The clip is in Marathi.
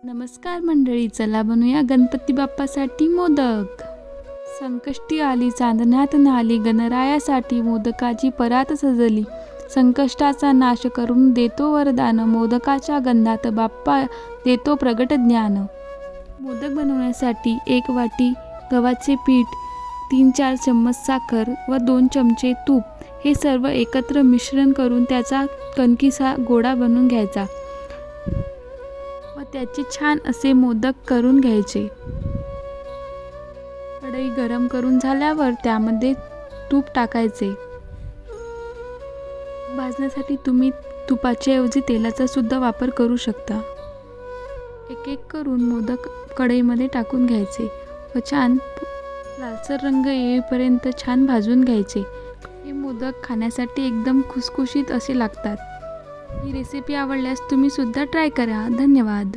नमस्कार मंडळी, चला बनवूया गणपती बाप्पासाठी मोदक. संकष्टी आली चांदण्यात नाली, गणरायासाठी मोदकाची परात सजली. संकष्टाचा नाश करून देतो वरदान, मोदकाच्या गंधात बाप्पा देतो प्रगट ज्ञान. मोदक बनवण्यासाठी 1 वाटी गव्हाचे पीठ, 3-4 चम्मच साखर व 2 चमचे तूप हे सर्व एकत्र मिश्रण करून त्याचा कणकीचा गोळा बनवून घ्यायचा व त्याचे छान असे मोदक करून घ्यायचे. कढई गरम करून झाल्यावर त्यामध्ये तूप टाकायचे. भाजण्यासाठी तुम्ही तुपाच्या ऐवजी तेलाचा सुद्धा वापर करू शकता. एक एक करून मोदक कढईमध्ये टाकून घ्यायचे व छान लालसर रंग येईपर्यंत छान भाजून घ्यायचे. हे मोदक खाण्यासाठी एकदम खुसखुशीत असे लागतात. ही रेसिपी आवडल्यास तुम्ही सुद्धा ट्राय करा. धन्यवाद.